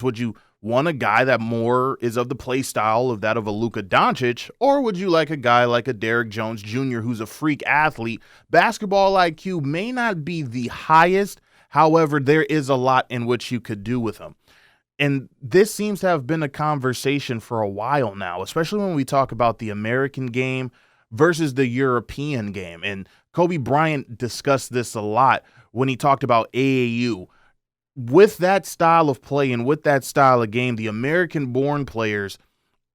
Would you want a guy that more is of the play style of that of a Luka Doncic, or would you like a guy like a Derrick Jones Jr. who's a freak athlete? Basketball IQ may not be the highest, however, there is a lot in which you could do with him. And this seems to have been a conversation for a while now, especially when we talk about the American game versus the European game. And Kobe Bryant discussed this a lot when he talked about AAU. With that style of play and with that style of game, the American-born players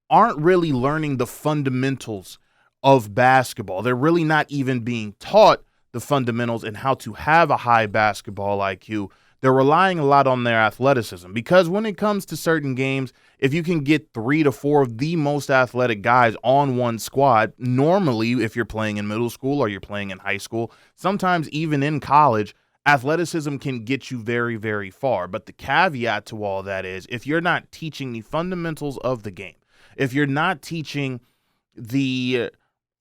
aren't really learning the fundamentals of basketball. They're really not even being taught the fundamentals and how to have a high basketball IQ. They're relying a lot on their athleticism because when it comes to certain games, if you can get 3 to 4 of the most athletic guys on one squad, normally if you're playing in middle school or you're playing in high school, sometimes even in college, athleticism can get you very, very far. But the caveat to all that is if you're not teaching the fundamentals of the game, if you're not teaching the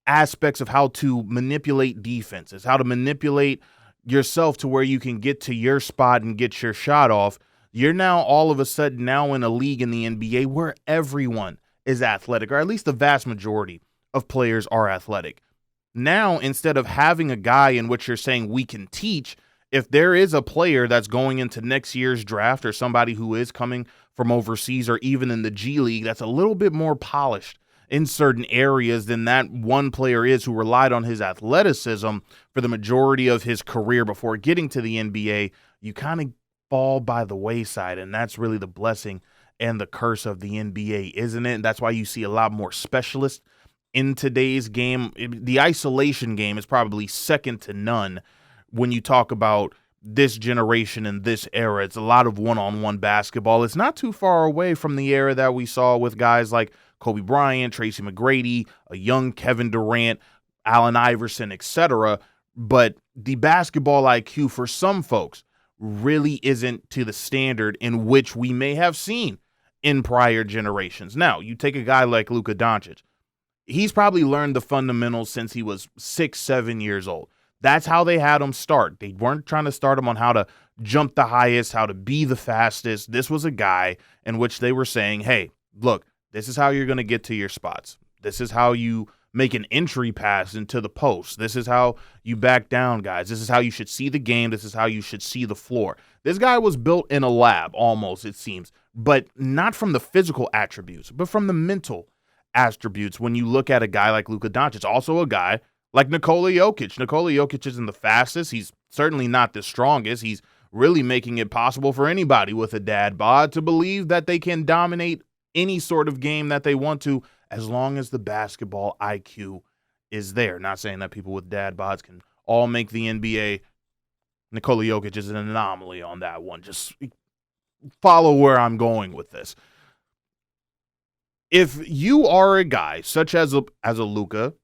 aspects of how to manipulate defenses, how to manipulate yourself to where you can get to your spot and get your shot off, you're now all of a sudden now in a league in the NBA where everyone is athletic, or at least the vast majority of players are athletic. Now, instead of having a guy in which you're saying we can teach, if there is a player that's going into next year's draft or somebody who is coming from overseas or even in the G League that's a little bit more polished in certain areas than that one player is who relied on his athleticism for the majority of his career before getting to the NBA, you kind of fall by the wayside, and that's really the blessing and the curse of the NBA, isn't it? And that's why you see a lot more specialists in today's game. The isolation game is probably second to none when you talk about this generation and this era. It's a lot of one-on-one basketball. It's not too far away from the era that we saw with guys like Kobe Bryant, Tracy McGrady, a young Kevin Durant, Allen Iverson, etc. But the basketball IQ for some folks really isn't to the standard in which we may have seen in prior generations. Now, you take a guy like Luka Doncic. He's probably learned the fundamentals since he was 6, 7 years old. That's how they had him start. They weren't trying to start him on how to jump the highest, how to be the fastest. This was a guy in which they were saying, hey, look, this is how you're going to get to your spots. This is how you make an entry pass into the post. This is how you back down, guys. This is how you should see the game. This is how you should see the floor. This guy was built in a lab, almost, it seems, but not from the physical attributes, but from the mental attributes. When you look at a guy like Luka Doncic, also a guy like Nikola Jokic. Nikola Jokic isn't the fastest. He's certainly not the strongest. He's really making it possible for anybody with a dad bod to believe that they can dominate any sort of game that they want to as long as the basketball IQ is there. Not saying that people with dad bods can all make the NBA. Nikola Jokic is an anomaly on that one. Just follow where I'm going with this. If you are a guy such as a Luka,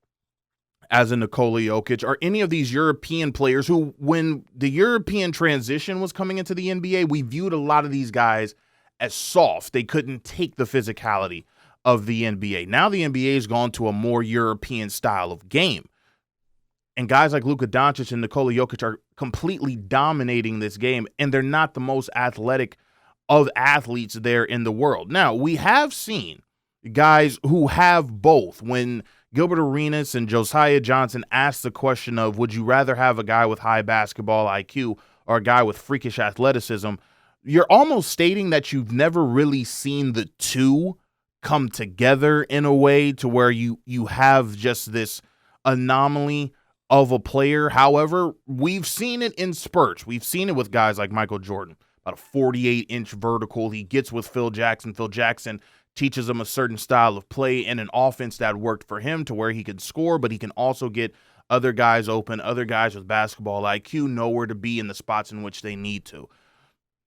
as a Nikola Jokic, or any of these European players who, when the European transition was coming into the NBA, we viewed a lot of these guys as soft. They couldn't take the physicality of the NBA. Now the NBA has gone to a more European style of game. And guys like Luka Doncic and Nikola Jokic are completely dominating this game, and they're not the most athletic of athletes there in the world. Now, we have seen guys who have both. When Gilbert Arenas and Josiah Johnson asked the question of, would you rather have a guy with high basketball IQ or a guy with freakish athleticism, you're almost stating that you've never really seen the two come together in a way to where you have just this anomaly of a player. However, we've seen it in spurts. We've seen it with guys like Michael Jordan, about a 48-inch vertical. He gets with Phil Jackson. Phil Jackson teaches him a certain style of play and an offense that worked for him to where he can score, but he can also get other guys open, other guys with basketball IQ know where to be in the spots in which they need to.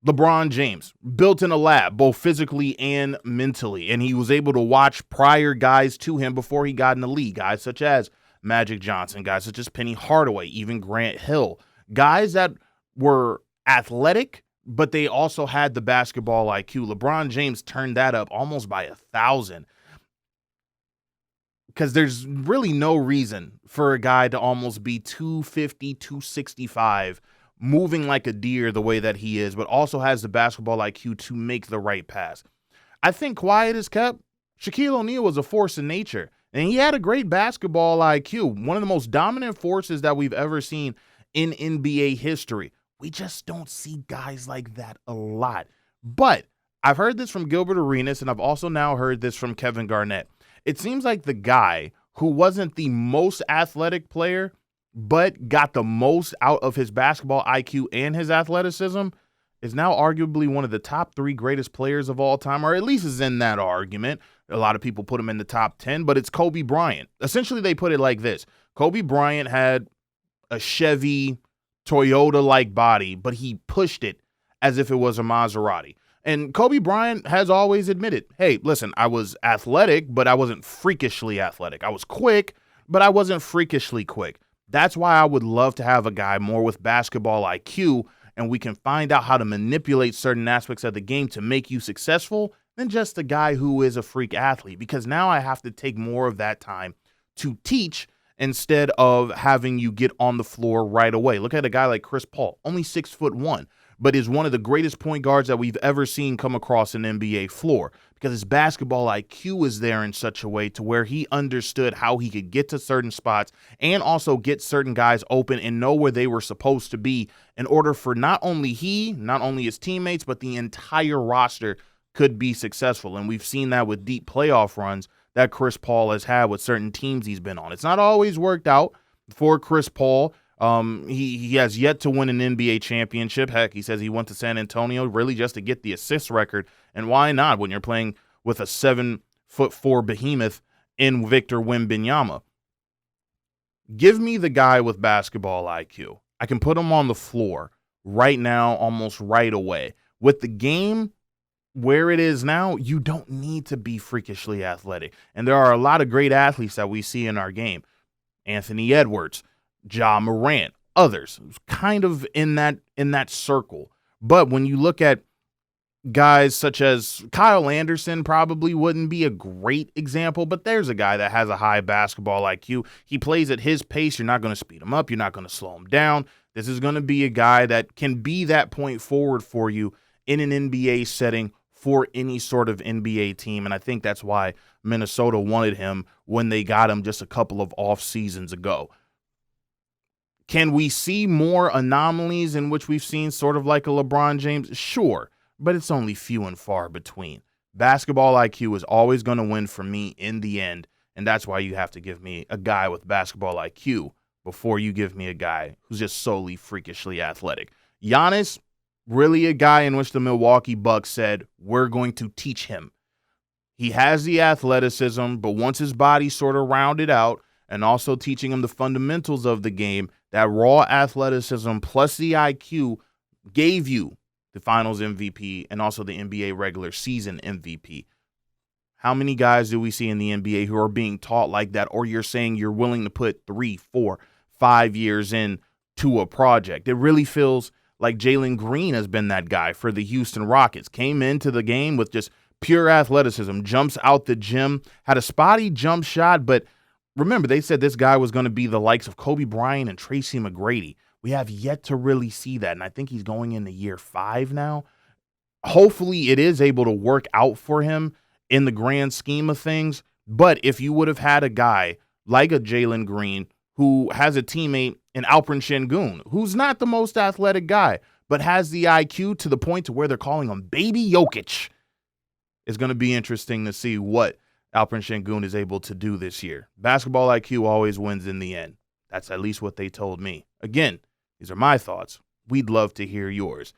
LeBron James, built in a lab, both physically and mentally, and he was able to watch prior guys to him before he got in the league, guys such as Magic Johnson, guys such as Penny Hardaway, even Grant Hill, guys that were athletic, but they also had the basketball IQ. LeBron James turned that up almost by 1,000 because there's really no reason for a guy to almost be 250, 265 moving like a deer the way that he is, but also has the basketball IQ to make the right pass. I think quiet is kept. Shaquille O'Neal was a force in nature, and he had a great basketball IQ, one of the most dominant forces that we've ever seen in NBA history. We just don't see guys like that a lot. But I've heard this from Gilbert Arenas, and I've also now heard this from Kevin Garnett. It seems like the guy who wasn't the most athletic player, but got the most out of his basketball IQ and his athleticism, is now arguably one of the top 3 greatest players of all time, or at least is in that argument. A lot of people put him in the top 10, but it's Kobe Bryant. Essentially, they put it like this. Kobe Bryant had a Chevy, Toyota-like body, but he pushed it as if it was a Maserati. And Kobe Bryant has always admitted, hey, listen, I was athletic, but I wasn't freakishly athletic. I was quick, but I wasn't freakishly quick. That's why I would love to have a guy more with basketball IQ, and we can find out how to manipulate certain aspects of the game to make you successful than just a guy who is a freak athlete, because now I have to take more of that time to teach instead of having you get on the floor right away. Look at a guy like Chris Paul, only 6'1", but is one of the greatest point guards that we've ever seen come across an NBA floor, because his basketball IQ is there in such a way to where he understood how he could get to certain spots and also get certain guys open and know where they were supposed to be in order for not only his teammates, but the entire roster could be successful. And we've seen that with deep playoff runs that Chris Paul has had with certain teams he's been on. It's not always worked out for Chris Paul. He has yet to win an NBA championship. Heck, he says he went to San Antonio really just to get the assist record. And why not when you're playing with a 7'4" behemoth in Victor Wembanyama? Give me the guy with basketball IQ. I can put him on the floor right now, almost right away. With the game where it is now, you don't need to be freakishly athletic. And there are a lot of great athletes that we see in our game. Anthony Edwards, Ja Morant, others, kind of in that circle. But when you look at guys such as Kyle Anderson, probably wouldn't be a great example, but there's a guy that has a high basketball IQ. He plays at his pace. You're not going to speed him up. You're not going to slow him down. This is going to be a guy that can be that point forward for you in an NBA setting for any sort of NBA team. And I think that's why Minnesota wanted him when they got him just a couple of off seasons ago. Can we see more anomalies in which we've seen sort of like a LeBron James? Sure, but it's only few and far between. Basketball IQ is always going to win for me in the end, and that's why you have to give me a guy with basketball IQ before you give me a guy who's just solely freakishly athletic. Giannis, really a guy in which the Milwaukee Bucks said, we're going to teach him. He has the athleticism, but once his body's sort of rounded out and also teaching him the fundamentals of the game, that raw athleticism plus the IQ gave you the Finals MVP and also the NBA regular season MVP. How many guys do we see in the NBA who are being taught like that, or you're saying you're willing to put 3, 4, 5 years into a project? It really feels like Jalen Green has been that guy for the Houston Rockets. Came into the game with just pure athleticism, jumps out the gym, had a spotty jump shot, but remember, they said this guy was going to be the likes of Kobe Bryant and Tracy McGrady. We have yet to really see that, and I think he's going into year 5 now. Hopefully it is able to work out for him in the grand scheme of things, but if you would have had a guy like a Jalen Green who has a teammate in Alperen Şengün, who's not the most athletic guy, but has the IQ to the point to where they're calling him Baby Jokic, it's going to be interesting to see what Alperen Şengün is able to do this year. Basketball IQ always wins in the end. That's at least what they told me. Again, these are my thoughts. We'd love to hear yours.